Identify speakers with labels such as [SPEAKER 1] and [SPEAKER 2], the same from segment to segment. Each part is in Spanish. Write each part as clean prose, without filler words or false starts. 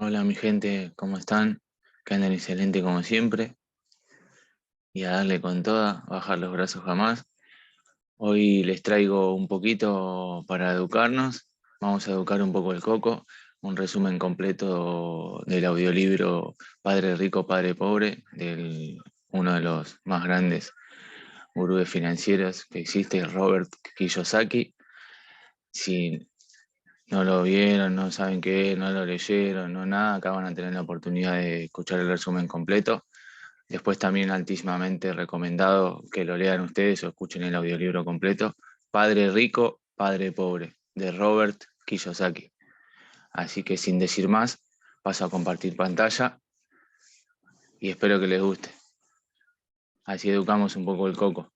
[SPEAKER 1] Hola mi gente, ¿cómo están? Que andan excelente como siempre y a darle con toda, bajar los brazos jamás. Hoy les traigo un poquito para educarnos, vamos a educar un poco el coco, un resumen completo del audiolibro Padre Rico, Padre Pobre, de uno de los más grandes gurúes financieros que existe, Robert Kiyosaki. Si no lo vieron, no saben qué es, no lo leyeron, no nada, acá van a tener la oportunidad de escuchar el resumen completo. Después también altísimamente recomendado que lo lean ustedes o escuchen el audiolibro completo. Padre Rico, Padre Pobre, de Robert Kiyosaki. Así que sin decir más, paso a compartir pantalla y espero que les guste. Así educamos un poco el coco.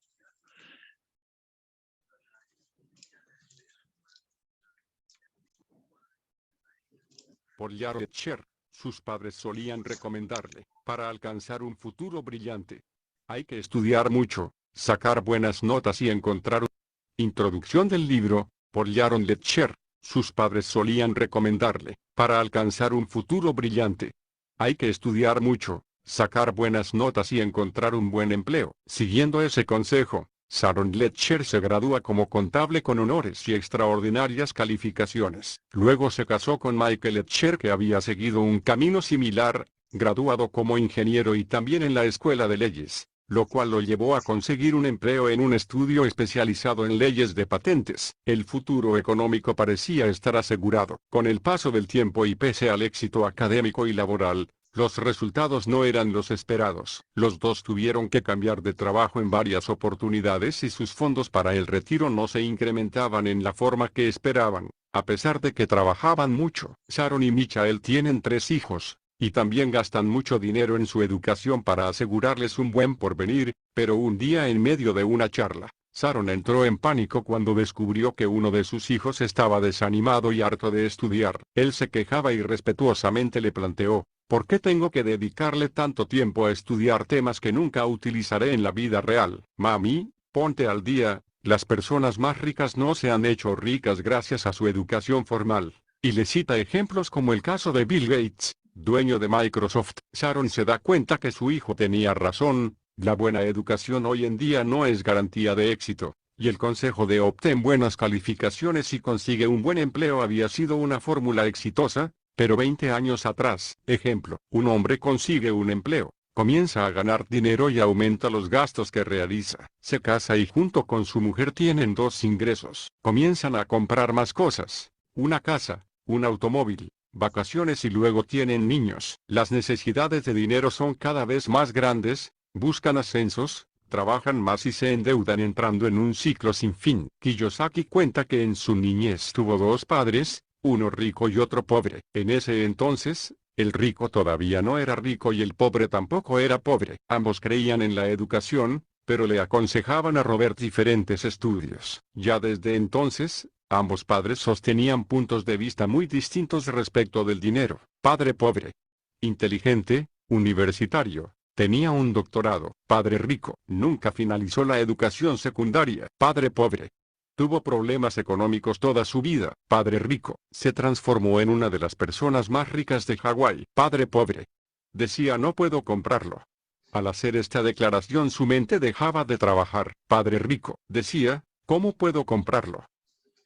[SPEAKER 2] Por Jared Sher, sus padres solían recomendarle, para alcanzar un futuro brillante. Hay que estudiar mucho, sacar buenas notas y encontrar un... Introducción del libro, por Jaron Letcher, sus padres solían recomendarle, para alcanzar un futuro brillante. Hay que estudiar mucho, sacar buenas notas y encontrar un buen empleo. Siguiendo ese consejo, Sharon Letcher se gradúa como contable con honores y extraordinarias calificaciones. Luego se casó con Michael Letcher, que había seguido un camino similar, graduado como ingeniero y también en la escuela de leyes, lo cual lo llevó a conseguir un empleo en un estudio especializado en leyes de patentes. El futuro económico parecía estar asegurado. Con el paso del tiempo y pese al éxito académico y laboral, los resultados no eran los esperados. Los dos tuvieron que cambiar de trabajo en varias oportunidades y sus fondos para el retiro no se incrementaban en la forma que esperaban, a pesar de que trabajaban mucho. Sharon y Michael tienen 3 hijos, y también gastan mucho dinero en su educación para asegurarles un buen porvenir, pero un día en medio de una charla, Sharon entró en pánico cuando descubrió que uno de sus hijos estaba desanimado y harto de estudiar. Él se quejaba y respetuosamente le planteó: ¿por qué tengo que dedicarle tanto tiempo a estudiar temas que nunca utilizaré en la vida real? Mami, ponte al día, las personas más ricas no se han hecho ricas gracias a su educación formal. Y le cita ejemplos como el caso de Bill Gates, dueño de Microsoft. Sharon se da cuenta que su hijo tenía razón, la buena educación hoy en día no es garantía de éxito, y el consejo de obtén buenas calificaciones y consigue un buen empleo había sido una fórmula exitosa, pero 20 años atrás, ejemplo, un hombre consigue un empleo, comienza a ganar dinero y aumenta los gastos que realiza. Se casa y junto con su mujer tienen 2 ingresos. Comienzan a comprar más cosas, una casa, un automóvil, vacaciones y luego tienen niños. Las necesidades de dinero son cada vez más grandes, buscan ascensos, trabajan más y se endeudan entrando en un ciclo sin fin. Kiyosaki cuenta que en su niñez tuvo 2 padres, uno rico y otro pobre. En ese entonces, el rico todavía no era rico y el pobre tampoco era pobre. Ambos creían en la educación, pero le aconsejaban a Robert diferentes estudios. Ya desde entonces, ambos padres sostenían puntos de vista muy distintos respecto del dinero. Padre pobre, inteligente, universitario, tenía un doctorado. Padre rico, nunca finalizó la educación secundaria. Padre pobre, tuvo problemas económicos toda su vida. Padre rico, se transformó en una de las personas más ricas de Hawái. Padre pobre, decía: no puedo comprarlo. Al hacer esta declaración su mente dejaba de trabajar. Padre rico, decía: ¿cómo puedo comprarlo?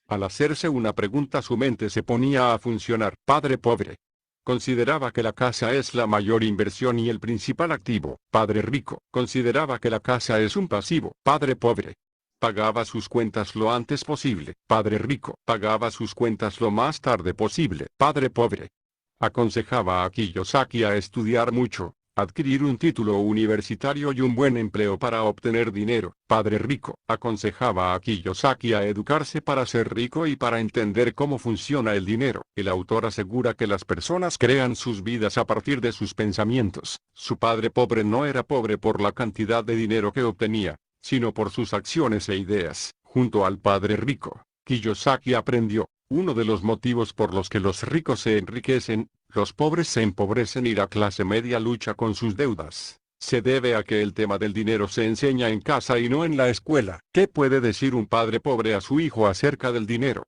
[SPEAKER 2] Al hacerse una pregunta su mente se ponía a funcionar. Padre pobre, consideraba que la casa es la mayor inversión y el principal activo. Padre rico, consideraba que la casa es un pasivo. Padre pobre, pagaba sus cuentas lo antes posible. Padre rico, pagaba sus cuentas lo más tarde posible. Padre pobre, aconsejaba a Kiyosaki a estudiar mucho, adquirir un título universitario y un buen empleo para obtener dinero. Padre rico, aconsejaba a Kiyosaki a educarse para ser rico y para entender cómo funciona el dinero. El autor asegura que las personas crean sus vidas a partir de sus pensamientos. Su padre pobre no era pobre por la cantidad de dinero que obtenía, sino por sus acciones e ideas. Junto al padre rico, Kiyosaki aprendió: uno de los motivos por los que los ricos se enriquecen, los pobres se empobrecen y la clase media lucha con sus deudas, se debe a que el tema del dinero se enseña en casa y no en la escuela. ¿Qué puede decir un padre pobre a su hijo acerca del dinero?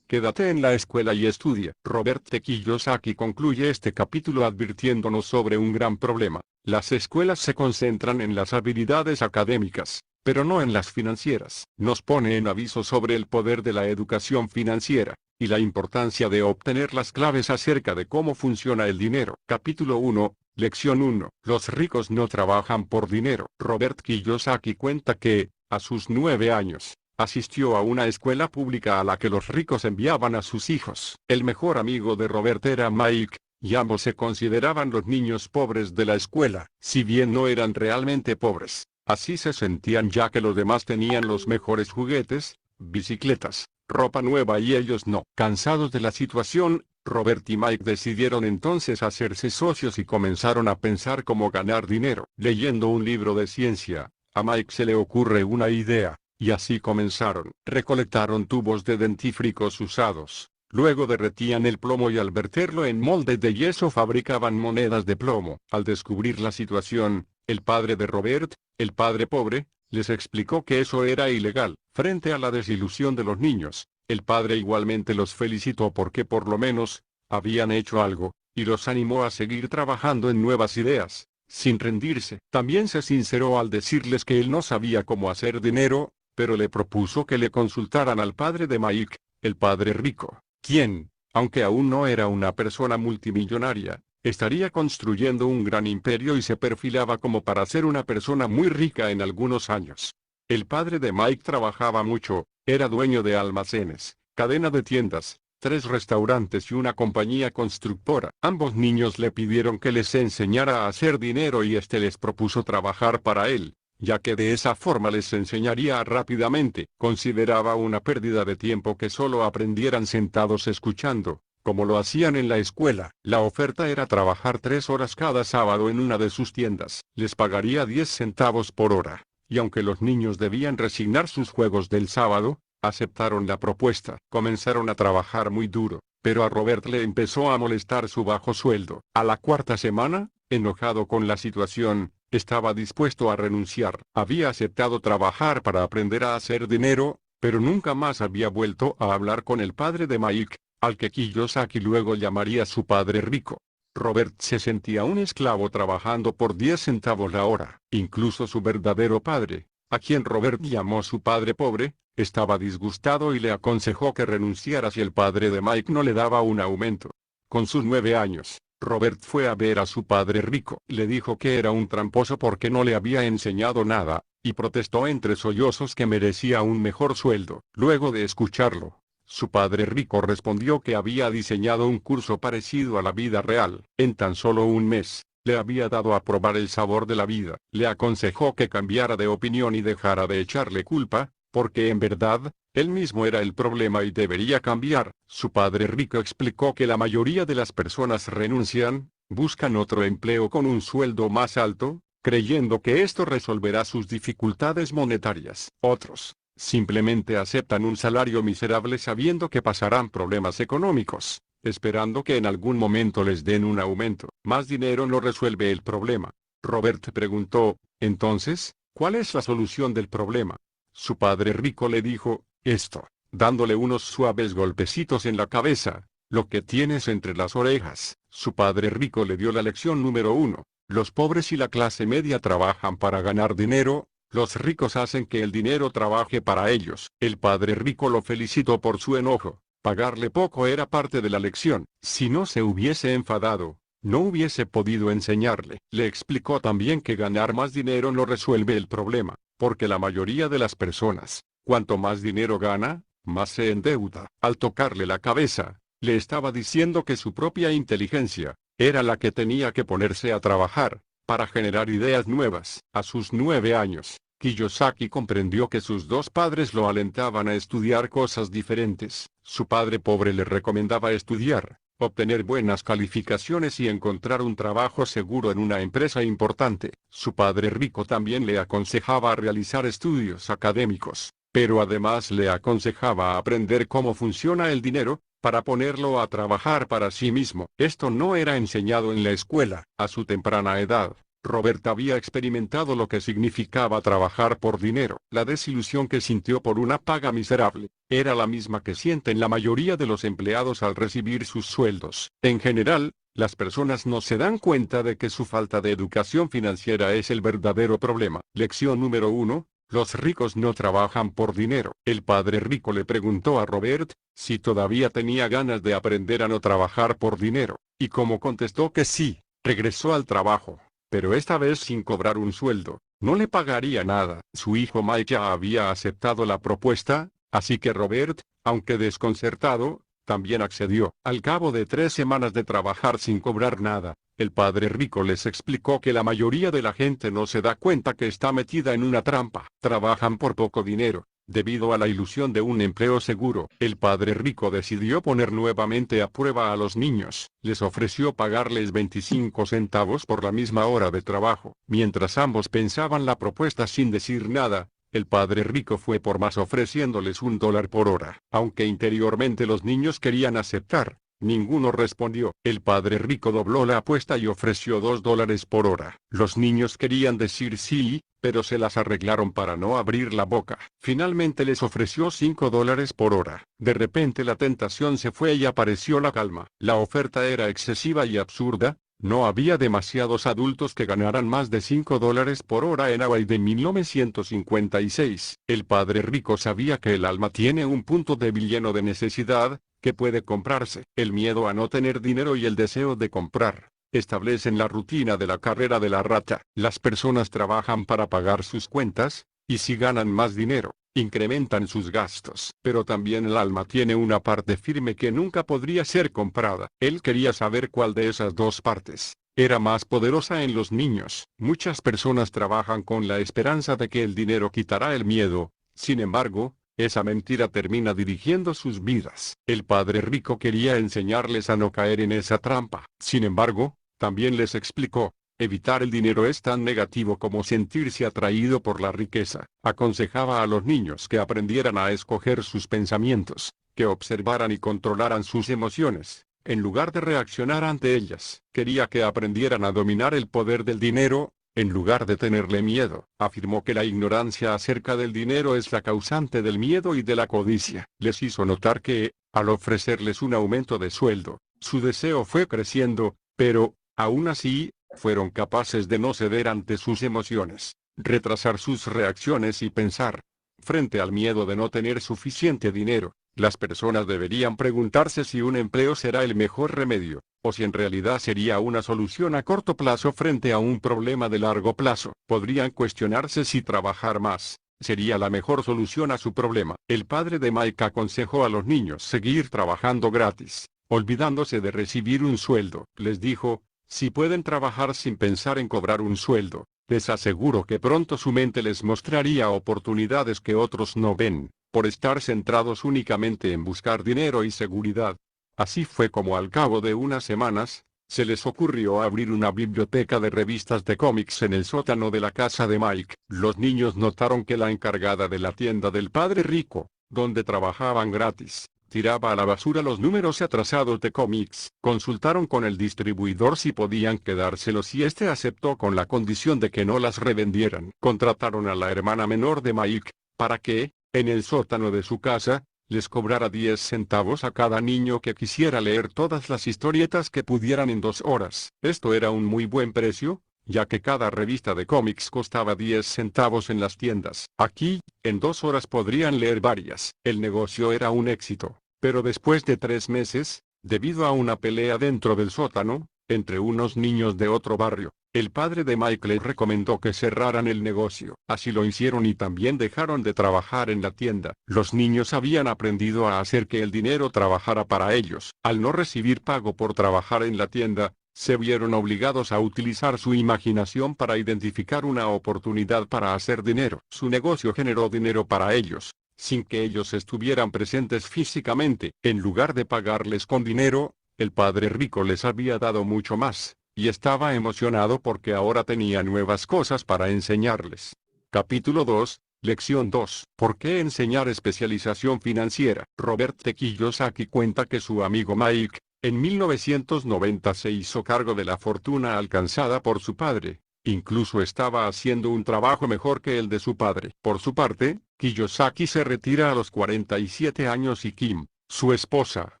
[SPEAKER 2] Quédate en la escuela y estudia. Robert T. Kiyosaki concluye este capítulo advirtiéndonos sobre un gran problema. Las escuelas se concentran en las habilidades académicas, pero no en las financieras. Nos pone en aviso sobre el poder de la educación financiera, y la importancia de obtener las claves acerca de cómo funciona el dinero. Capítulo 1, Lección 1. Los ricos no trabajan por dinero. Robert Kiyosaki cuenta que, a sus 9 años, asistió a una escuela pública a la que los ricos enviaban a sus hijos. El mejor amigo de Robert era Mike, y ambos se consideraban los niños pobres de la escuela. Si bien no eran realmente pobres, así se sentían ya que los demás tenían los mejores juguetes, bicicletas, ropa nueva y ellos no. Cansados de la situación, Robert y Mike decidieron entonces hacerse socios y comenzaron a pensar cómo ganar dinero. Leyendo un libro de ciencia, a Mike se le ocurre una idea. Y así comenzaron. Recolectaron tubos de dentífricos usados. Luego derretían el plomo y al verterlo en moldes de yeso fabricaban monedas de plomo. Al descubrir la situación, el padre de Robert, el padre pobre, les explicó que eso era ilegal. Frente a la desilusión de los niños, el padre igualmente los felicitó porque por lo menos, habían hecho algo, y los animó a seguir trabajando en nuevas ideas, sin rendirse. También se sinceró al decirles que él no sabía cómo hacer dinero, pero le propuso que le consultaran al padre de Mike, el padre rico, quien, aunque aún no era una persona multimillonaria, estaría construyendo un gran imperio y se perfilaba como para ser una persona muy rica en algunos años. El padre de Mike trabajaba mucho, era dueño de almacenes, cadena de tiendas, 3 restaurantes y una compañía constructora. Ambos niños le pidieron que les enseñara a hacer dinero y este les propuso trabajar para él, ya que de esa forma les enseñaría rápidamente. Consideraba una pérdida de tiempo que solo aprendieran sentados escuchando, como lo hacían en la escuela. La oferta era trabajar 3 horas cada sábado en una de sus tiendas. Les pagaría 10 centavos por hora, y aunque los niños debían resignar sus juegos del sábado, aceptaron la propuesta. Comenzaron a trabajar muy duro, pero a Robert le empezó a molestar su bajo sueldo. A la 4ª semana, enojado con la situación, estaba dispuesto a renunciar. Había aceptado trabajar para aprender a hacer dinero, pero nunca más había vuelto a hablar con el padre de Mike, al que Kiyosaki luego llamaría su padre rico. Robert se sentía un esclavo trabajando por 10 centavos la hora. Incluso su verdadero padre, a quien Robert llamó su padre pobre, estaba disgustado y le aconsejó que renunciara si el padre de Mike no le daba un aumento. Con sus 9 años, Robert fue a ver a su padre rico. Le dijo que era un tramposo porque no le había enseñado nada, y protestó entre sollozos que merecía un mejor sueldo. Luego de escucharlo, su padre rico respondió que había diseñado un curso parecido a la vida real. En tan solo un mes, le había dado a probar el sabor de la vida. Le aconsejó que cambiara de opinión y dejara de echarle culpa, porque en verdad, él mismo era el problema y debería cambiar. Su padre rico explicó que la mayoría de las personas renuncian, buscan otro empleo con un sueldo más alto, creyendo que esto resolverá sus dificultades monetarias. Otros, simplemente aceptan un salario miserable sabiendo que pasarán problemas económicos, esperando que en algún momento les den un aumento. Más dinero no resuelve el problema. Robert preguntó, entonces, ¿cuál es la solución del problema? Su padre rico le dijo, esto, dándole unos suaves golpecitos en la cabeza, lo que tienes entre las orejas. Su padre rico le dio la lección número 1. Los pobres y la clase media trabajan para ganar dinero, los ricos hacen que el dinero trabaje para ellos. El padre rico lo felicitó por su enojo. Pagarle poco era parte de la lección. Si no se hubiese enfadado, no hubiese podido enseñarle. Le explicó también que ganar más dinero no resuelve el problema, porque la mayoría de las personas, cuanto más dinero gana, más se endeuda. Al tocarle la cabeza, le estaba diciendo que su propia inteligencia era la que tenía que ponerse a trabajar para generar ideas nuevas. A sus 9 años, Kiyosaki comprendió que sus 2 padres lo alentaban a estudiar cosas diferentes. Su padre pobre le recomendaba estudiar, obtener buenas calificaciones y encontrar un trabajo seguro en una empresa importante. Su padre rico también le aconsejaba realizar estudios académicos, pero además le aconsejaba aprender cómo funciona el dinero, para ponerlo a trabajar para sí mismo. Esto no era enseñado en la escuela. A su temprana edad, Robert había experimentado lo que significaba trabajar por dinero. La desilusión que sintió por una paga miserable era la misma que sienten la mayoría de los empleados al recibir sus sueldos. En general, las personas no se dan cuenta de que su falta de educación financiera es el verdadero problema. Lección número 1. Los ricos no trabajan por dinero. El padre rico le preguntó a Robert si todavía tenía ganas de aprender a no trabajar por dinero, y como contestó que sí, regresó al trabajo, pero esta vez sin cobrar un sueldo. No le pagaría nada. Su hijo Mike ya había aceptado la propuesta, así que Robert, aunque desconcertado, también accedió. Al cabo de 3 semanas de trabajar sin cobrar nada, el padre rico les explicó que la mayoría de la gente no se da cuenta que está metida en una trampa. Trabajan por poco dinero, debido a la ilusión de un empleo seguro. El padre rico decidió poner nuevamente a prueba a los niños. Les ofreció pagarles 25 centavos por la misma hora de trabajo. Mientras ambos pensaban la propuesta sin decir nada, el padre rico fue por más ofreciéndoles $1 por hora. Aunque interiormente los niños querían aceptar, ninguno respondió. El padre rico dobló la apuesta y ofreció $2 por hora. Los niños querían decir sí, pero se las arreglaron para no abrir la boca. Finalmente les ofreció $5 por hora. De repente la tentación se fue y apareció la calma. La oferta era excesiva y absurda. No había demasiados adultos que ganaran más de $5 por hora en Hawaii de 1956. El padre rico sabía que el alma tiene un punto débil lleno de necesidad, que puede comprarse. El miedo a no tener dinero y el deseo de comprar establecen la rutina de la carrera de la rata. Las personas trabajan para pagar sus cuentas, y si ganan más dinero, incrementan sus gastos. Pero también el alma tiene una parte firme que nunca podría ser comprada. Él quería saber cuál de esas dos partes era más poderosa en los niños. Muchas personas trabajan con la esperanza de que el dinero quitará el miedo. Sin embargo, esa mentira termina dirigiendo sus vidas. El padre rico quería enseñarles a no caer en esa trampa. Sin embargo, también les explicó: evitar el dinero es tan negativo como sentirse atraído por la riqueza. Aconsejaba a los niños que aprendieran a escoger sus pensamientos, que observaran y controlaran sus emociones, en lugar de reaccionar ante ellas. Quería que aprendieran a dominar el poder del dinero, en lugar de tenerle miedo. Afirmó que la ignorancia acerca del dinero es la causante del miedo y de la codicia. Les hizo notar que, al ofrecerles un aumento de sueldo, su deseo fue creciendo, pero, aún así, fueron capaces de no ceder ante sus emociones, retrasar sus reacciones y pensar. Frente al miedo de no tener suficiente dinero, las personas deberían preguntarse si un empleo será el mejor remedio, o si en realidad sería una solución a corto plazo frente a un problema de largo plazo. Podrían cuestionarse si trabajar más sería la mejor solución a su problema. El padre de Mike aconsejó a los niños seguir trabajando gratis, olvidándose de recibir un sueldo. Les dijo: si pueden trabajar sin pensar en cobrar un sueldo, les aseguro que pronto su mente les mostraría oportunidades que otros no ven, por estar centrados únicamente en buscar dinero y seguridad. Así fue como al cabo de unas semanas, se les ocurrió abrir una biblioteca de revistas de cómics en el sótano de la casa de Mike. Los niños notaron que la encargada de la tienda del padre rico, donde trabajaban gratis, tiraba a la basura los números atrasados de cómics. Consultaron con el distribuidor si podían quedárselos y este aceptó con la condición de que no las revendieran. Contrataron a la hermana menor de Mike, para que, en el sótano de su casa, les cobrara 10 centavos a cada niño que quisiera leer todas las historietas que pudieran en 2 horas. Esto era un muy buen precio, ya que cada revista de cómics costaba 10 centavos en las tiendas. Aquí, en 2 horas podrían leer varias. El negocio era un éxito, pero después de 3 meses, debido a una pelea dentro del sótano, entre unos niños de otro barrio, el padre de Mike les recomendó que cerraran el negocio. Así lo hicieron y también dejaron de trabajar en la tienda. Los niños habían aprendido a hacer que el dinero trabajara para ellos. Al no recibir pago por trabajar en la tienda, se vieron obligados a utilizar su imaginación para identificar una oportunidad para hacer dinero. Su negocio generó dinero para ellos, sin que ellos estuvieran presentes físicamente. En lugar de pagarles con dinero, el padre rico les había dado mucho más, y estaba emocionado porque ahora tenía nuevas cosas para enseñarles. Capítulo 2, Lección 2. ¿Por qué enseñar especialización financiera? Robert T. Kiyosaki cuenta que su amigo Mike, en 1990 se hizo cargo de la fortuna alcanzada por su padre, Incluso estaba haciendo un trabajo mejor que el de su padre. Por su parte, Kiyosaki se retira a los 47 años y Kim, su esposa,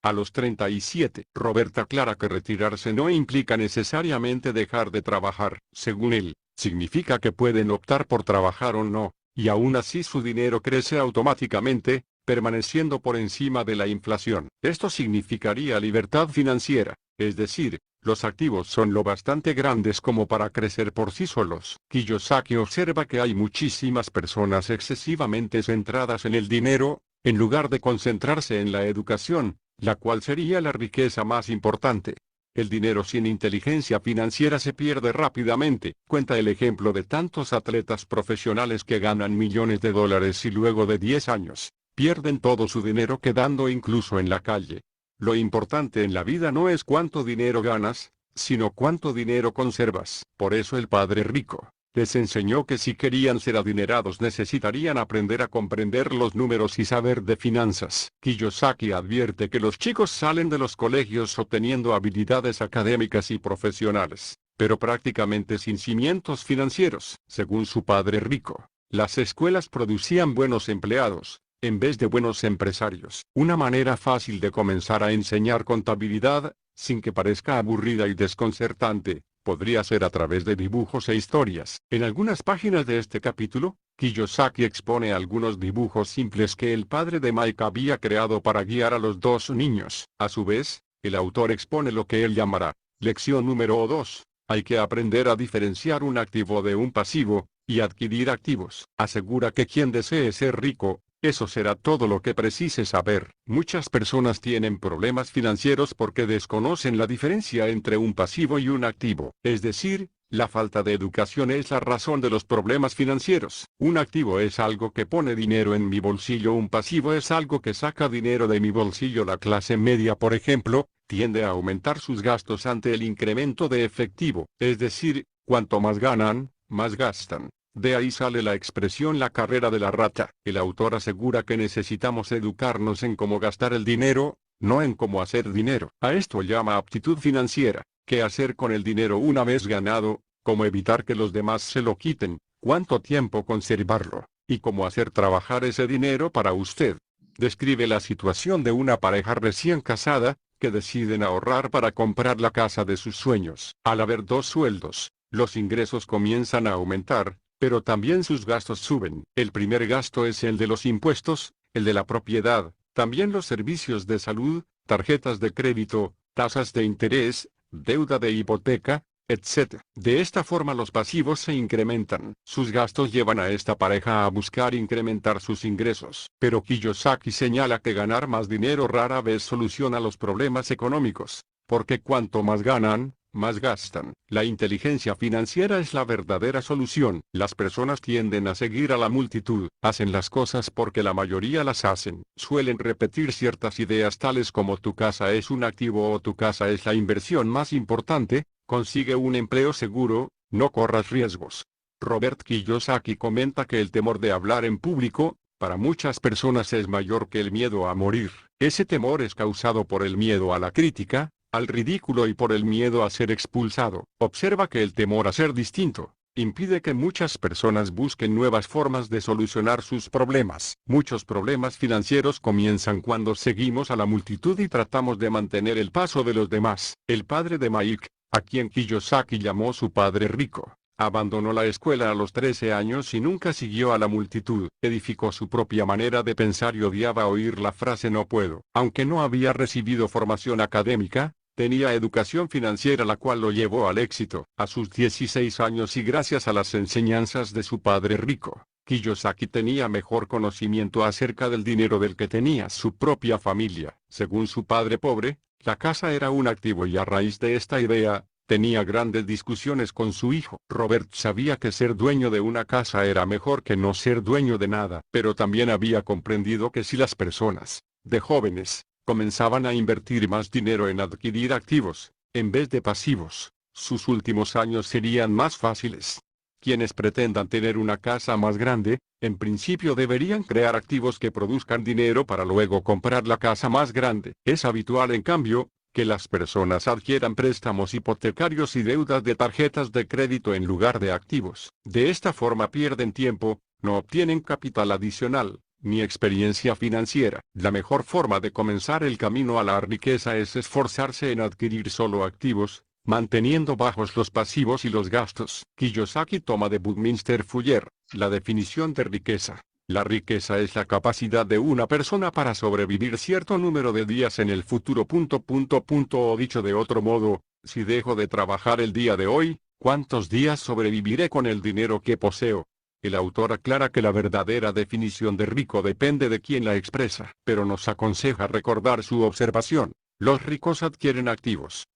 [SPEAKER 2] a los 37. Robert aclara que retirarse no implica necesariamente dejar de trabajar. Según él, significa que pueden optar por trabajar o no, y aún así su dinero crece automáticamente, permaneciendo por encima de la inflación. Esto significaría libertad financiera, es decir, los activos son lo bastante grandes como para crecer por sí solos. Kiyosaki observa que hay muchísimas personas excesivamente centradas en el dinero, en lugar de concentrarse en la educación, la cual sería la riqueza más importante. El dinero sin inteligencia financiera se pierde rápidamente. Cuenta el ejemplo de tantos atletas profesionales que ganan millones de dólares y luego de 10 años, pierden todo su dinero quedando incluso en la calle. Lo importante en la vida no es cuánto dinero ganas, sino cuánto dinero conservas. Por eso el padre rico les enseñó que si querían ser adinerados necesitarían aprender a comprender los números y saber de finanzas. Kiyosaki advierte que los chicos salen de los colegios obteniendo habilidades académicas y profesionales, pero prácticamente sin cimientos financieros. Según su padre rico, las escuelas producían buenos empleados, en vez de buenos empresarios. Una manera fácil de comenzar a enseñar contabilidad, sin que parezca aburrida y desconcertante, podría ser a través de dibujos e historias. En algunas páginas de este capítulo, Kiyosaki expone algunos dibujos simples que el padre de Mike había creado para guiar a los dos niños. A su vez, el autor expone lo que él llamará lección número 2. Hay que aprender a diferenciar un activo de un pasivo, y adquirir activos. Asegura que quien desee ser rico, eso será todo lo que precise saber. Muchas personas tienen problemas financieros porque desconocen la diferencia entre un pasivo y un activo. Es decir, la falta de educación es la razón de los problemas financieros. Un activo es algo que pone dinero en mi bolsillo, un pasivo es algo que saca dinero de mi bolsillo. La clase media, por ejemplo, tiende a aumentar sus gastos ante el incremento de efectivo. Es decir, cuanto más ganan, más gastan. De ahí sale la expresión la carrera de la rata. El autor asegura que necesitamos educarnos en cómo gastar el dinero, no en cómo hacer dinero. A esto llama aptitud financiera. ¿Qué hacer con el dinero una vez ganado? ¿Cómo evitar que los demás se lo quiten? ¿Cuánto tiempo conservarlo? ¿Y cómo hacer trabajar ese dinero para usted? Describe la situación de una pareja recién casada, que deciden ahorrar para comprar la casa de sus sueños. Al haber dos sueldos, los ingresos comienzan a aumentar, pero también sus gastos suben. El primer gasto es el de los impuestos, el de la propiedad, también los servicios de salud, tarjetas de crédito, tasas de interés, deuda de hipoteca, etc. De esta forma los pasivos se incrementan. Sus gastos llevan a esta pareja a buscar incrementar sus ingresos. Pero Kiyosaki señala que ganar más dinero rara vez soluciona los problemas económicos, porque cuanto más ganan, más gastan. La inteligencia financiera es la verdadera solución. Las personas tienden a seguir a la multitud, hacen las cosas porque la mayoría las hacen. Suelen repetir ciertas ideas tales como tu casa es un activo o tu casa es la inversión más importante, consigue un empleo seguro, no corras riesgos. Robert Kiyosaki comenta que el temor de hablar en público, para muchas personas es mayor que el miedo a morir. Ese temor es causado por el miedo a la crítica, al ridículo y por el miedo a ser expulsado. Observa que el temor a ser distinto impide que muchas personas busquen nuevas formas de solucionar sus problemas. Muchos problemas financieros comienzan cuando seguimos a la multitud y tratamos de mantener el paso de los demás. El padre de Mike, a quien Kiyosaki llamó su padre rico, abandonó la escuela a los 13 años y nunca siguió a la multitud. Edificó su propia manera de pensar y odiaba oír la frase no puedo. Aunque no había recibido formación académica, tenía educación financiera la cual lo llevó al éxito. A sus 16 años y gracias a las enseñanzas de su padre rico, Kiyosaki tenía mejor conocimiento acerca del dinero del que tenía su propia familia. Según su padre pobre, la casa era un activo y a raíz de esta idea, tenía grandes discusiones con su hijo. Robert sabía que ser dueño de una casa era mejor que no ser dueño de nada, pero también había comprendido que si las personas, de jóvenes, comenzaban a invertir más dinero en adquirir activos, en vez de pasivos, sus últimos años serían más fáciles. Quienes pretendan tener una casa más grande, en principio deberían crear activos que produzcan dinero para luego comprar la casa más grande. Es habitual en cambio, que las personas adquieran préstamos hipotecarios y deudas de tarjetas de crédito en lugar de activos. De esta forma pierden tiempo, no obtienen capital adicional, ni experiencia financiera. La mejor forma de comenzar el camino a la riqueza es esforzarse en adquirir solo activos, manteniendo bajos los pasivos y los gastos. Kiyosaki toma de Buckminster Fuller la definición de riqueza. La riqueza es la capacidad de una persona para sobrevivir cierto número de días en el futuro. O dicho de otro modo, si dejo de trabajar el día de hoy, ¿cuántos días sobreviviré con el dinero que poseo? El autor aclara que la verdadera definición de rico depende de quien la expresa, pero nos aconseja recordar su observación. Los ricos adquieren activos.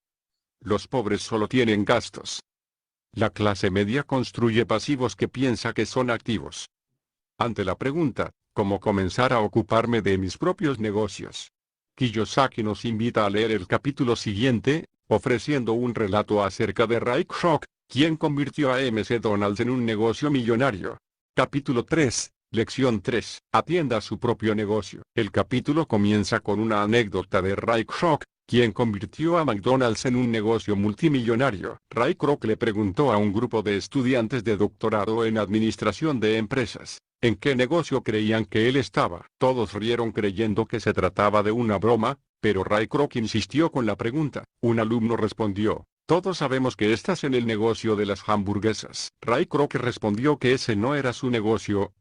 [SPEAKER 2] Los pobres solo tienen gastos. La clase media construye pasivos que piensa que son activos. Ante la pregunta, ¿cómo comenzar a ocuparme de mis propios negocios? Kiyosaki nos invita a leer el capítulo siguiente, ofreciendo un relato acerca de Ray Kroc, quien convirtió a McDonald's en un negocio millonario. Capítulo 3, Lección 3. Atienda su propio negocio. El capítulo comienza con una anécdota de Ray Kroc, quien convirtió a McDonald's en un negocio multimillonario. Ray Kroc le preguntó a un grupo de estudiantes de doctorado en administración de empresas, ¿en qué negocio creían que él estaba? Todos rieron creyendo que se trataba de una broma, pero Ray Kroc insistió con la pregunta. Un alumno respondió, todos sabemos que estás en el negocio de las hamburguesas. Ray Kroc respondió que ese no era su negocio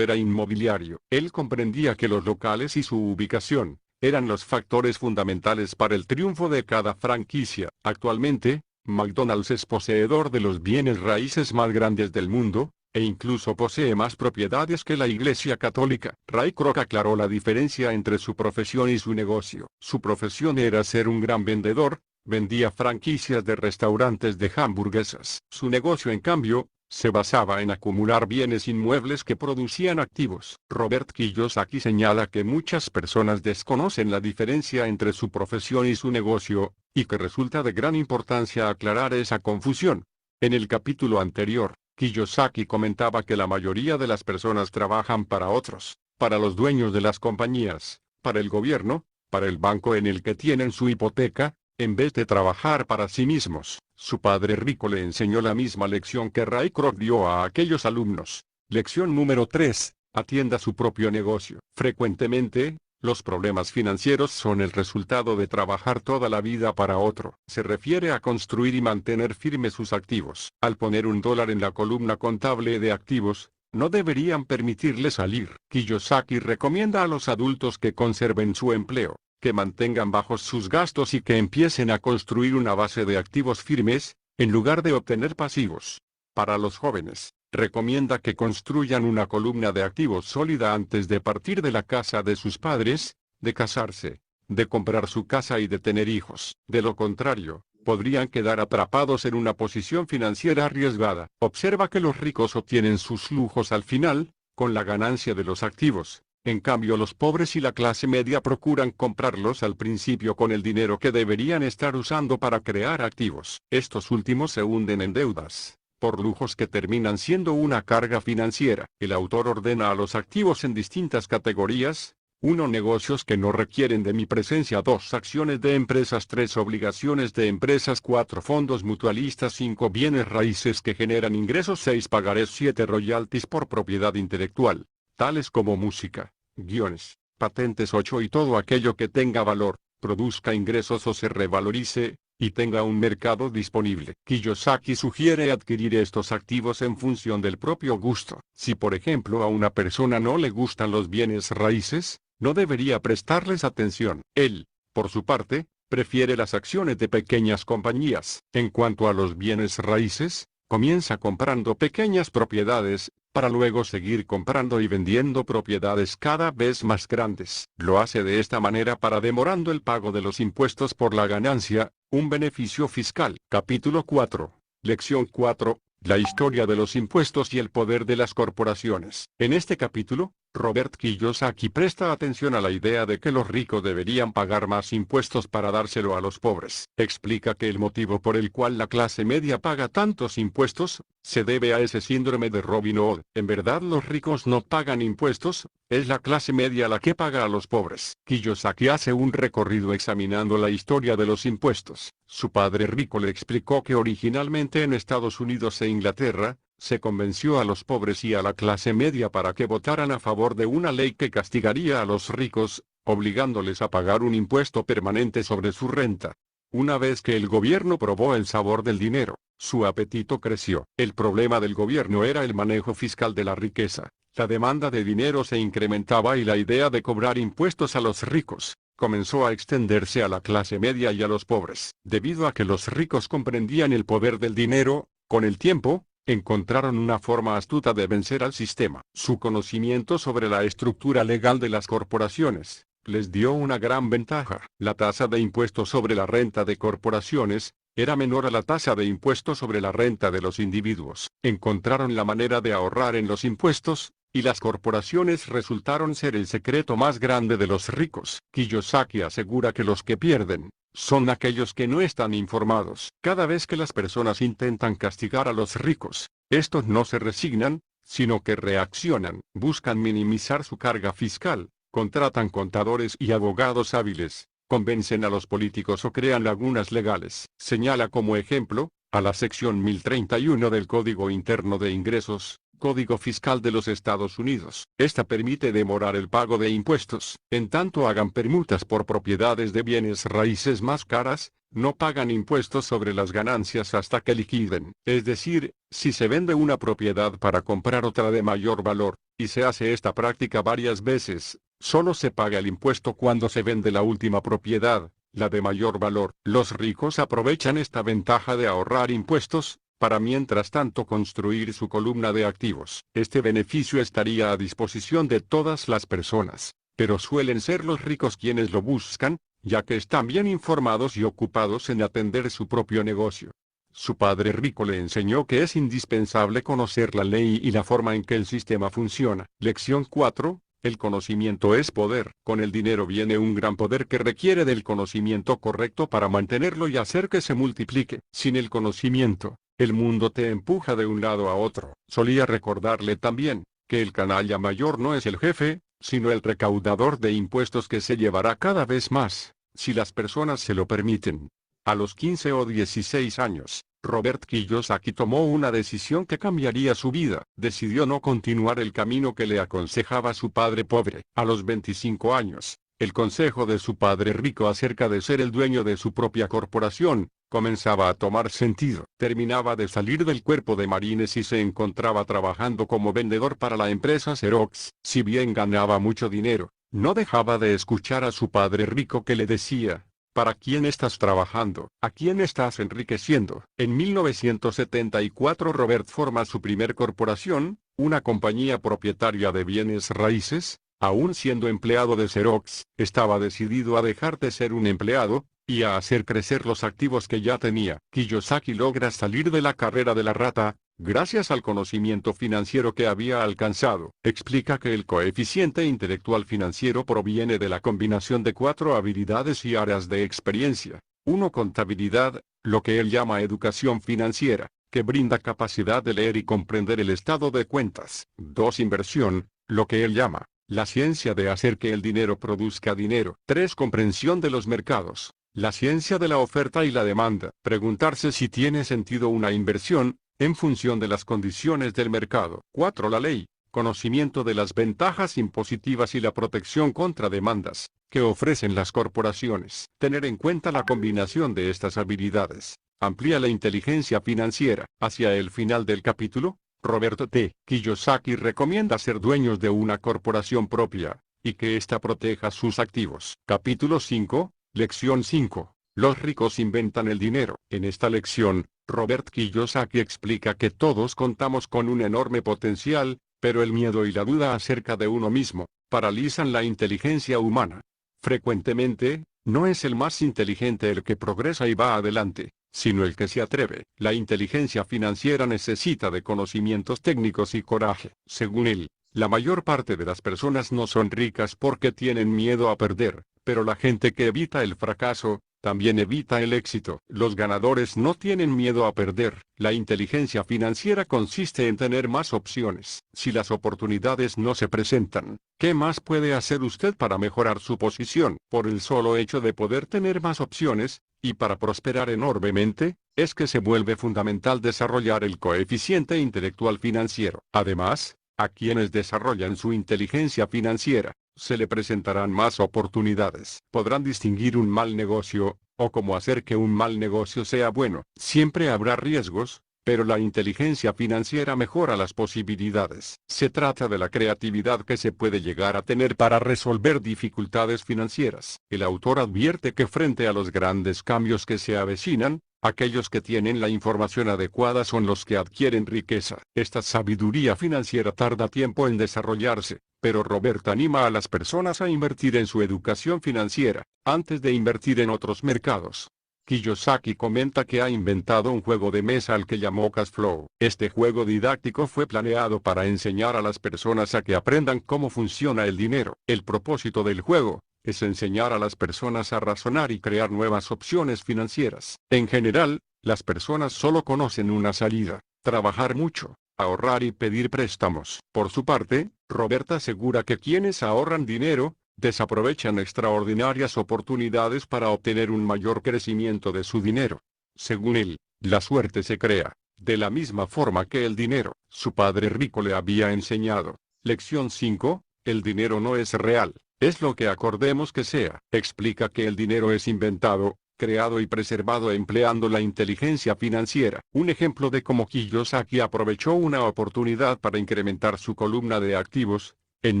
[SPEAKER 2] era inmobiliario. Él comprendía que los locales y su ubicación eran los factores fundamentales para el triunfo de cada franquicia. Actualmente, McDonald's es poseedor de los bienes raíces más grandes del mundo, e incluso posee más propiedades que la Iglesia Católica. Ray Kroc aclaró la diferencia entre su profesión y su negocio. Su profesión era ser un gran vendedor, vendía franquicias de restaurantes de hamburguesas. Su negocio, en cambio, se basaba en acumular bienes inmuebles que producían activos. Robert Kiyosaki señala que muchas personas desconocen la diferencia entre su profesión y su negocio, y que resulta de gran importancia aclarar esa confusión. En el capítulo anterior, Kiyosaki comentaba que la mayoría de las personas trabajan para otros, para los dueños de las compañías, para el gobierno, para el banco en el que tienen su hipoteca, en vez de trabajar para sí mismos. Su padre rico le enseñó la misma lección que Ray Kroc dio a aquellos alumnos. Lección número 3. Atienda su propio negocio. Frecuentemente, los problemas financieros son el resultado de trabajar toda la vida para otro. Se refiere a construir y mantener firmes sus activos. Al poner $1 en la columna contable de activos, no deberían permitirle salir. Kiyosaki recomienda a los adultos que conserven su empleo, que mantengan bajos sus gastos y que empiecen a construir una base de activos firmes, en lugar de obtener pasivos. Para los jóvenes, recomienda que construyan una columna de activos sólida antes de partir de la casa de sus padres, de casarse, de comprar su casa y de tener hijos. De lo contrario, podrían quedar atrapados en una posición financiera arriesgada. Observa que los ricos obtienen sus lujos al final, con la ganancia de los activos. En cambio, los pobres y la clase media procuran comprarlos al principio con el dinero que deberían estar usando para crear activos. Estos últimos se hunden en deudas, por lujos que terminan siendo una carga financiera. El autor ordena a los activos en distintas categorías. 1. Negocios que no requieren de mi presencia. 2. Acciones de empresas. 3. Obligaciones de empresas. 4. Fondos mutualistas. 5. Bienes raíces que generan ingresos. 6. Pagarés. 7. Royalties por propiedad intelectual, tales como música, guiones, patentes. 8. Y todo aquello que tenga valor, produzca ingresos o se revalorice, y tenga un mercado disponible. Kiyosaki sugiere adquirir estos activos en función del propio gusto. Si por ejemplo a una persona no le gustan los bienes raíces, no debería prestarles atención. Él, por su parte, prefiere las acciones de pequeñas compañías. En cuanto a los bienes raíces, comienza comprando pequeñas propiedades, para luego seguir comprando y vendiendo propiedades cada vez más grandes. Lo hace de esta manera para demorando el pago de los impuestos por la ganancia, un beneficio fiscal. Capítulo 4. Lección 4. La historia de los impuestos y el poder de las corporaciones. En este capítulo, Robert Kiyosaki presta atención a la idea de que los ricos deberían pagar más impuestos para dárselo a los pobres. Explica que el motivo por el cual la clase media paga tantos impuestos, se debe a ese síndrome de Robin Hood. En verdad los ricos no pagan impuestos, es la clase media la que paga a los pobres. Kiyosaki hace un recorrido examinando la historia de los impuestos. Su padre rico le explicó que originalmente en Estados Unidos e Inglaterra, se convenció a los pobres y a la clase media para que votaran a favor de una ley que castigaría a los ricos, obligándoles a pagar un impuesto permanente sobre su renta. Una vez que el gobierno probó el sabor del dinero, su apetito creció. El problema del gobierno era el manejo fiscal de la riqueza. La demanda de dinero se incrementaba y la idea de cobrar impuestos a los ricos comenzó a extenderse a la clase media y a los pobres. Debido a que los ricos comprendían el poder del dinero, con el tiempo, encontraron una forma astuta de vencer al sistema. Su conocimiento sobre la estructura legal de las corporaciones les dio una gran ventaja. La tasa de impuesto sobre la renta de corporaciones era menor a la tasa de impuesto sobre la renta de los individuos. Encontraron la manera de ahorrar en los impuestos, y las corporaciones resultaron ser el secreto más grande de los ricos. Kiyosaki asegura que los que pierden son aquellos que no están informados. Cada vez que las personas intentan castigar a los ricos, estos no se resignan, sino que reaccionan. Buscan minimizar su carga fiscal, contratan contadores y abogados hábiles, convencen a los políticos o crean lagunas legales. Señala como ejemplo, a la sección 1031 del Código Interno de Ingresos, Código Fiscal de los Estados Unidos. Esta permite demorar el pago de impuestos. En tanto hagan permutas por propiedades de bienes raíces más caras, no pagan impuestos sobre las ganancias hasta que liquiden. Es decir, si se vende una propiedad para comprar otra de mayor valor, y se hace esta práctica varias veces, solo se paga el impuesto cuando se vende la última propiedad, la de mayor valor. Los ricos aprovechan esta ventaja de ahorrar impuestos, para mientras tanto construir su columna de activos. Este beneficio estaría a disposición de todas las personas, pero suelen ser los ricos quienes lo buscan, ya que están bien informados y ocupados en atender su propio negocio. Su padre rico le enseñó que es indispensable conocer la ley y la forma en que el sistema funciona. Lección 4. El conocimiento es poder. Con el dinero viene un gran poder que requiere del conocimiento correcto para mantenerlo y hacer que se multiplique. Sin el conocimiento, el mundo te empuja de un lado a otro. Solía recordarle también, que el canalla mayor no es el jefe, sino el recaudador de impuestos que se llevará cada vez más, si las personas se lo permiten. A los 15 o 16 años, Robert Kiyosaki tomó una decisión que cambiaría su vida. Decidió no continuar el camino que le aconsejaba su padre pobre. A los 25 años, el consejo de su padre rico acerca de ser el dueño de su propia corporación, comenzaba a tomar sentido. Terminaba de salir del cuerpo de marines y se encontraba trabajando como vendedor para la empresa Xerox. Si bien ganaba mucho dinero, no dejaba de escuchar a su padre rico que le decía: ¿para quién estás trabajando? ¿A quién estás enriqueciendo? En 1974 Robert forma su primer corporación, una compañía propietaria de bienes raíces. Aún siendo empleado de Xerox, estaba decidido a dejar de ser un empleado, y a hacer crecer los activos que ya tenía. Kiyosaki logra salir de la carrera de la rata, gracias al conocimiento financiero que había alcanzado. Explica que el coeficiente intelectual financiero proviene de la combinación de 4 habilidades y áreas de experiencia. 1. Contabilidad, lo que él llama educación financiera, que brinda capacidad de leer y comprender el estado de cuentas. 2. Inversión, lo que él llama la ciencia de hacer que el dinero produzca dinero. 3. Comprensión de los mercados, la ciencia de la oferta y la demanda. Preguntarse si tiene sentido una inversión, en función de las condiciones del mercado. 4. La ley, conocimiento de las ventajas impositivas y la protección contra demandas, que ofrecen las corporaciones. Tener en cuenta la combinación de estas habilidades amplía la inteligencia financiera. Hacia el final del capítulo, Robert T. Kiyosaki recomienda ser dueños de una corporación propia, y que ésta proteja sus activos. Capítulo 5, Lección 5. Los ricos inventan el dinero. En esta lección, Robert Kiyosaki explica que todos contamos con un enorme potencial, pero el miedo y la duda acerca de uno mismo paralizan la inteligencia humana. Frecuentemente, no es el más inteligente el que progresa y va adelante, sino el que se atreve. La inteligencia financiera necesita de conocimientos técnicos y coraje. Según él, La mayor parte de las personas no son ricas porque tienen miedo a perder, pero la gente que evita el fracaso, también evita el éxito. Los ganadores no tienen miedo a perder. La inteligencia financiera consiste en tener más opciones. Si las oportunidades no se presentan, ¿qué más puede hacer usted para mejorar su posición? Por el solo hecho de poder tener más opciones, y para prosperar enormemente, es que se vuelve fundamental desarrollar el coeficiente intelectual financiero. Además, a quienes desarrollan su inteligencia financiera, se le presentarán más oportunidades. Podrán distinguir un mal negocio, o cómo hacer que un mal negocio sea bueno. Siempre habrá riesgos, pero la inteligencia financiera mejora las posibilidades. Se trata de la creatividad que se puede llegar a tener para resolver dificultades financieras. El autor advierte que frente a los grandes cambios que se avecinan, aquellos que tienen la información adecuada son los que adquieren riqueza. Esta sabiduría financiera tarda tiempo en desarrollarse, pero Robert anima a las personas a invertir en su educación financiera, antes de invertir en otros mercados. Kiyosaki comenta que ha inventado un juego de mesa al que llamó Cash Flow. Este juego didáctico fue planeado para enseñar a las personas a que aprendan cómo funciona el dinero. El propósito del juego es enseñar a las personas a razonar y crear nuevas opciones financieras. En general, las personas solo conocen una salida: trabajar mucho, ahorrar y pedir préstamos. Por su parte, Robert asegura que quienes ahorran dinero, desaprovechan extraordinarias oportunidades para obtener un mayor crecimiento de su dinero. Según él, la suerte se crea, de la misma forma que el dinero. Su padre rico le había enseñado. Lección 5, el dinero no es real, es lo que acordemos que sea. Explica que el dinero es inventado, creado y preservado empleando la inteligencia financiera. Un ejemplo de cómo Kiyosaki aprovechó una oportunidad para incrementar su columna de activos, en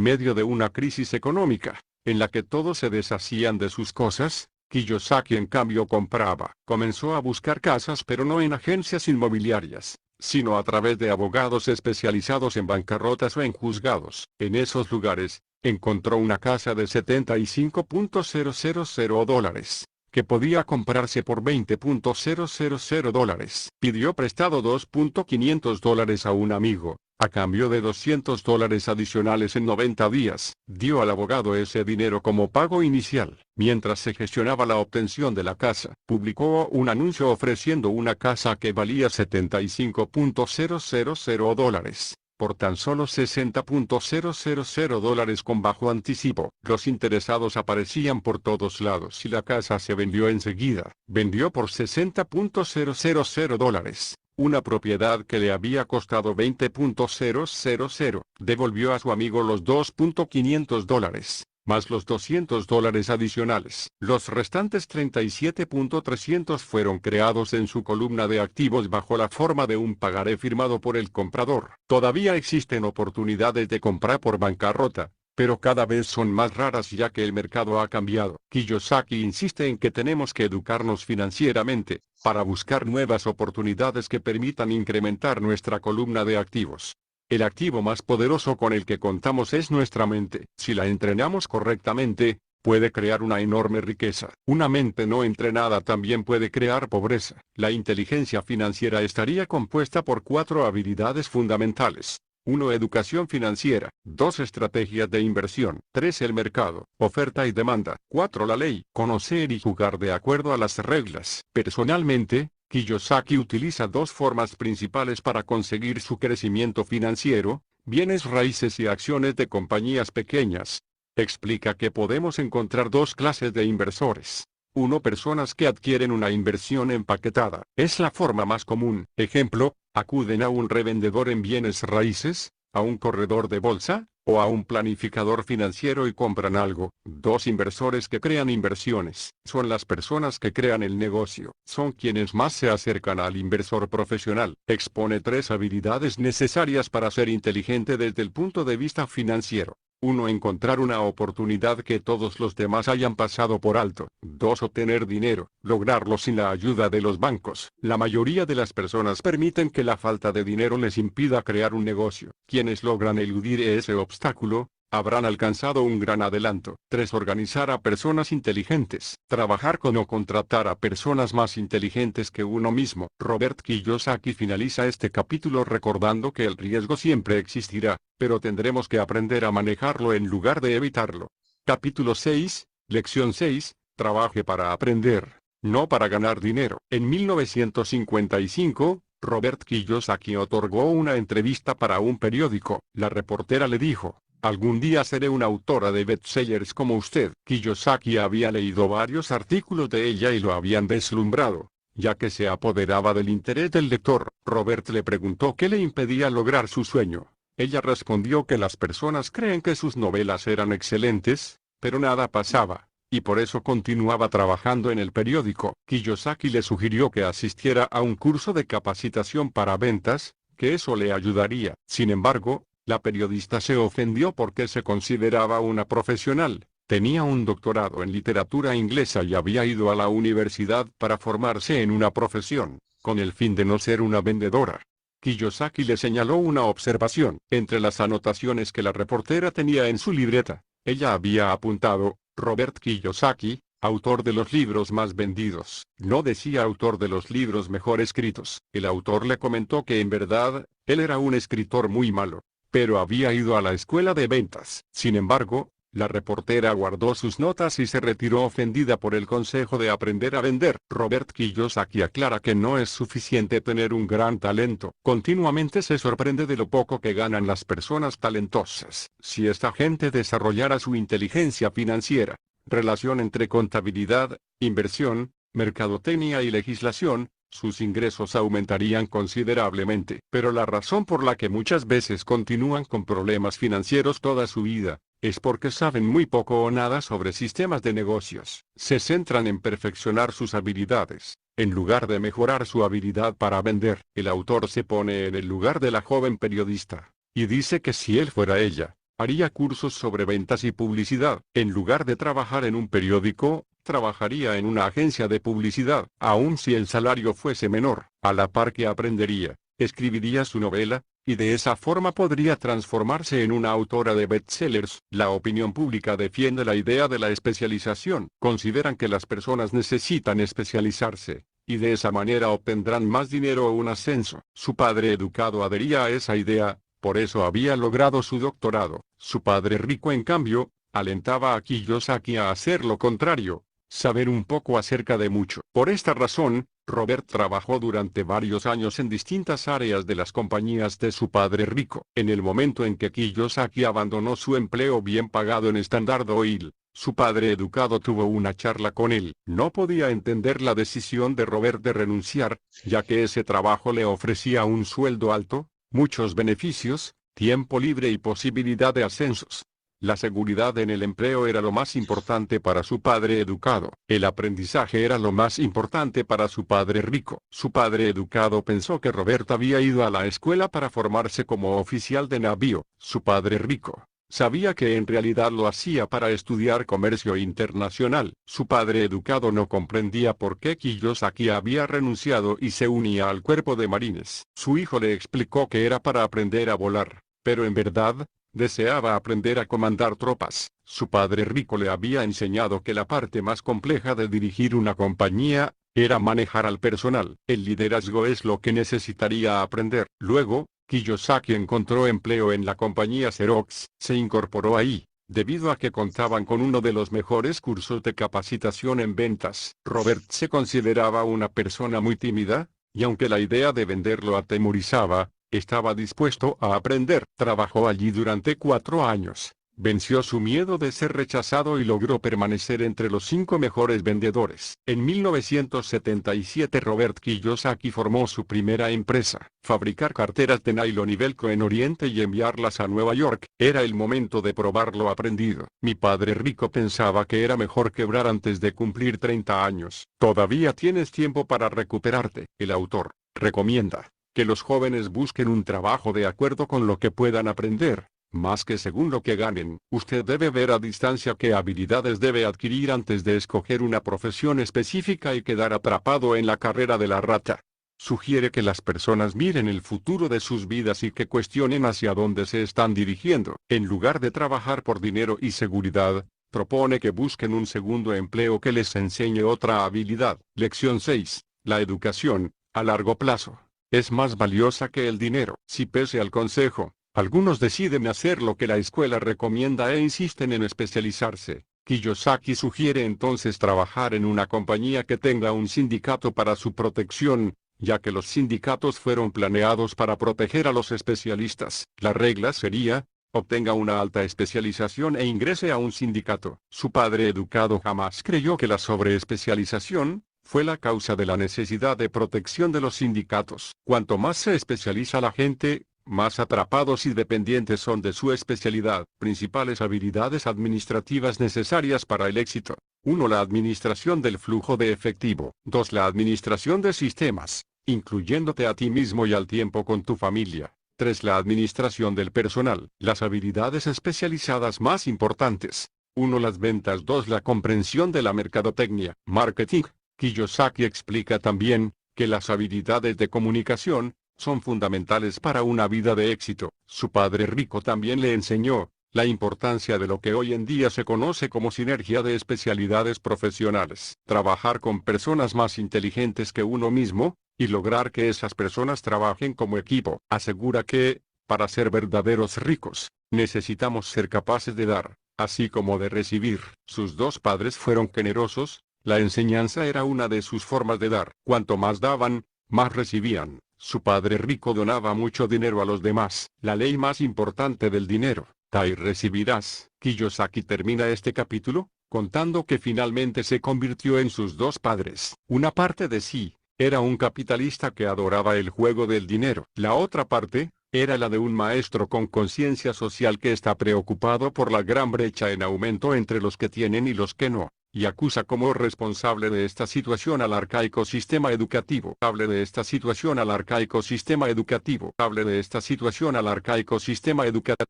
[SPEAKER 2] medio de una crisis económica, en la que todos se deshacían de sus cosas, Kiyosaki en cambio compraba. Comenzó a buscar casas, pero no en agencias inmobiliarias, sino a través de abogados especializados en bancarrotas o en juzgados. En esos lugares, encontró una casa de $75,000, que podía comprarse por $20,000. Pidió prestado $2,500 a un amigo, a cambio de $200 adicionales en 90 días. Dio al abogado ese dinero como pago inicial. Mientras se gestionaba la obtención de la casa, publicó un anuncio ofreciendo una casa que valía $75,000, por tan solo $60,000 con bajo anticipo. Los interesados aparecían por todos lados y la casa se vendió enseguida. Vendió por $60,000. Una propiedad que le había costado $20,000. Devolvió a su amigo los $2,500, más los $200 adicionales. Los restantes $37,300 fueron creados en su columna de activos bajo la forma de un pagaré firmado por el comprador. Todavía existen oportunidades de comprar por bancarrota, pero cada vez son más raras ya que el mercado ha cambiado. Kiyosaki insiste en que tenemos que educarnos financieramente, para buscar nuevas oportunidades que permitan incrementar nuestra columna de activos. El activo más poderoso con el que contamos es nuestra mente. Si la entrenamos correctamente, puede crear una enorme riqueza. Una mente no entrenada también puede crear pobreza. La inteligencia financiera estaría compuesta por 4 habilidades fundamentales. 1. Educación financiera. 2. Estrategias de inversión. 3. El mercado, oferta y demanda. 4. La ley. Conocer y jugar de acuerdo a las reglas. Personalmente, Kiyosaki utiliza 2 formas principales para conseguir su crecimiento financiero: bienes raíces y acciones de compañías pequeñas. Explica que podemos encontrar 2 clases de inversores. 1. Personas que adquieren una inversión empaquetada. Es la forma más común. Ejemplo, acuden a un revendedor en bienes raíces, a un corredor de bolsa, o a un planificador financiero y compran algo. 2. Inversores que crean inversiones. Son las personas que crean el negocio. Son quienes más se acercan al inversor profesional. Expone 3 habilidades necesarias para ser inteligente desde el punto de vista financiero. 1. Encontrar una oportunidad que todos los demás hayan pasado por alto. 2. Obtener dinero. Lograrlo sin la ayuda de los bancos. La mayoría de las personas permiten que la falta de dinero les impida crear un negocio. Quienes logran eludir ese obstáculo, habrán alcanzado un gran adelanto. 3. Organizar a personas inteligentes. Trabajar con o contratar a personas más inteligentes que uno mismo. Robert Kiyosaki finaliza este capítulo recordando que el riesgo siempre existirá, pero tendremos que aprender a manejarlo en lugar de evitarlo. Capítulo 6, Lección 6, Trabaje para aprender, no para ganar dinero. En 1955, Robert Kiyosaki otorgó una entrevista para un periódico. La reportera le dijo: algún día seré una autora de bestsellers como usted. Kiyosaki había leído varios artículos de ella y lo habían deslumbrado, ya que se apoderaba del interés del lector. Robert le preguntó qué le impedía lograr su sueño. Ella respondió que las personas creen que sus novelas eran excelentes, pero nada pasaba, y por eso continuaba trabajando en el periódico. Kiyosaki le sugirió que asistiera a un curso de capacitación para ventas, que eso le ayudaría. Sin embargo, la periodista se ofendió porque se consideraba una profesional. Tenía un doctorado en literatura inglesa y había ido a la universidad para formarse en una profesión, con el fin de no ser una vendedora. Kiyosaki le señaló una observación. Entre las anotaciones que la reportera tenía en su libreta, ella había apuntado: Robert Kiyosaki, autor de los libros más vendidos. No decía autor de los libros mejor escritos. El autor le comentó que en verdad, él era un escritor muy malo, pero había ido a la escuela de ventas. Sin embargo, la reportera guardó sus notas y se retiró ofendida por el consejo de aprender a vender. Robert Kiyosaki aclara que no es suficiente tener un gran talento. Continuamente se sorprende de lo poco que ganan las personas talentosas. Si esta gente desarrollara su inteligencia financiera, relación entre contabilidad, inversión, mercadotecnia y legislación, sus ingresos aumentarían considerablemente. Pero la razón por la que muchas veces continúan con problemas financieros toda su vida, es porque saben muy poco o nada sobre sistemas de negocios. Se centran en perfeccionar sus habilidades, en lugar de mejorar su habilidad para vender. El autor se pone en el lugar de la joven periodista, y dice que si él fuera ella, haría cursos sobre ventas y publicidad. En lugar de trabajar en un periódico, trabajaría en una agencia de publicidad. Aun si el salario fuese menor, a la par que aprendería, escribiría su novela, y de esa forma podría transformarse en una autora de bestsellers. La opinión pública defiende la idea de la especialización. Consideran que las personas necesitan especializarse, y de esa manera obtendrán más dinero o un ascenso. Su padre educado adhería a esa idea, por eso había logrado su doctorado. Su padre rico, en cambio, alentaba a Kiyosaki a hacer lo contrario, saber un poco acerca de mucho. Por esta razón, Robert trabajó durante varios años en distintas áreas de las compañías de su padre rico. En el momento en que Kiyosaki abandonó su empleo bien pagado en Standard Oil, su padre educado tuvo una charla con él. No podía entender la decisión de Robert de renunciar, ya que ese trabajo le ofrecía un sueldo alto, muchos beneficios, tiempo libre y posibilidad de ascensos. La seguridad en el empleo era lo más importante para su padre educado. El aprendizaje era lo más importante para su padre rico. Su padre educado pensó que Robert había ido a la escuela para formarse como oficial de navío. Su padre rico sabía que en realidad lo hacía para estudiar comercio internacional. Su padre educado no comprendía por qué Kiyosaki había renunciado y se unía al cuerpo de marines. Su hijo le explicó que era para aprender a volar, pero en verdad, deseaba aprender a comandar tropas. Su padre rico le había enseñado que la parte más compleja de dirigir una compañía era manejar al personal. El liderazgo es lo que necesitaría aprender. Luego, Kiyosaki encontró empleo en la compañía Xerox. Se incorporó ahí, debido a que contaban con uno de los mejores cursos de capacitación en ventas. Robert se consideraba una persona muy tímida, y aunque la idea de vender lo atemorizaba, estaba dispuesto a aprender. Trabajó allí durante 4 años. Venció su miedo de ser rechazado y logró permanecer entre los 5 mejores vendedores. En 1977 Robert Kiyosaki formó su primera empresa, fabricar carteras de nylon y velcro en Oriente y enviarlas a Nueva York. Era el momento de probar lo aprendido. Mi padre rico pensaba que era mejor quebrar antes de cumplir 30 años. Todavía tienes tiempo para recuperarte. El autor recomienda que los jóvenes busquen un trabajo de acuerdo con lo que puedan aprender, más que según lo que ganen. Usted debe ver a distancia qué habilidades debe adquirir antes de escoger una profesión específica y quedar atrapado en la carrera de la rata. Sugiere que las personas miren el futuro de sus vidas y que cuestionen hacia dónde se están dirigiendo. En lugar de trabajar por dinero y seguridad, propone que busquen un segundo empleo que les enseñe otra habilidad. Lección 6. La educación, a largo plazo, es más valiosa que el dinero. Si pese al consejo, algunos deciden hacer lo que la escuela recomienda e insisten en especializarse, Kiyosaki sugiere entonces trabajar en una compañía que tenga un sindicato para su protección, ya que los sindicatos fueron planeados para proteger a los especialistas. La regla sería: obtenga una alta especialización e ingrese a un sindicato. Su padre educado jamás creyó que la sobreespecialización fue la causa de la necesidad de protección de los sindicatos. Cuanto más se especializa la gente, más atrapados y dependientes son de su especialidad. Principales habilidades administrativas necesarias para el éxito. 1. La administración del flujo de efectivo. 2. La administración de sistemas, incluyéndote a ti mismo y al tiempo con tu familia. 3. La administración del personal. Las habilidades especializadas más importantes. 1. Las ventas. 2. La comprensión de la mercadotecnia. Marketing. Kiyosaki explica también que las habilidades de comunicación son fundamentales para una vida de éxito. Su padre rico también le enseñó la importancia de lo que hoy en día se conoce como sinergia de especialidades profesionales. Trabajar con personas más inteligentes que uno mismo, y lograr que esas personas trabajen como equipo. Asegura que, para ser verdaderos ricos, necesitamos ser capaces de dar, así como de recibir. Sus dos padres fueron generosos, la enseñanza era una de sus formas de dar. Cuanto más daban, más recibían. Su padre rico donaba mucho dinero a los demás. La ley más importante del dinero: da y recibirás. Kiyosaki termina este capítulo contando que finalmente se convirtió en sus dos padres. Una parte de sí era un capitalista que adoraba el juego del dinero. La otra parte era la de un maestro con conciencia social que está preocupado por la gran brecha en aumento entre los que tienen y los que no, y acusa como responsable de esta situación al arcaico sistema educativo. Hable de esta situación al arcaico sistema educativo. Hable de esta situación al arcaico sistema educativo.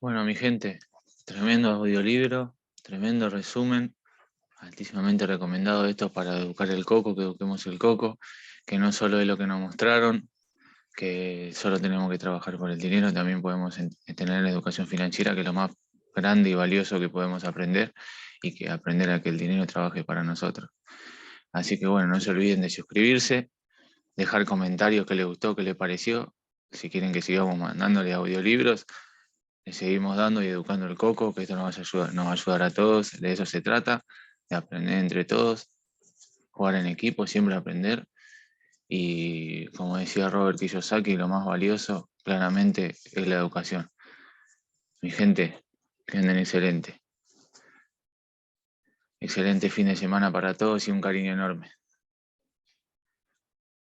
[SPEAKER 1] Bueno, mi gente, tremendo audiolibro, tremendo resumen, altísimamente recomendado esto para educar el coco, que eduquemos el coco, que no solo es lo que nos mostraron, que solo tenemos que trabajar por el dinero, también podemos tener educación financiera, que es lo más grande y valioso que podemos aprender, y que aprender a que el dinero trabaje para nosotros. Así que bueno, no se olviden de suscribirse, dejar comentarios qué les gustó, qué les pareció. Si quieren que sigamos mandándole audiolibros, le seguimos dando y educando el coco, que esto nos va a ayudar a todos. De eso se trata, de aprender entre todos, jugar en equipo, siempre aprender. Y como decía Robert Kiyosaki, lo más valioso claramente es la educación. Mi gente, que anden excelente. Excelente fin de semana para todos y un cariño enorme.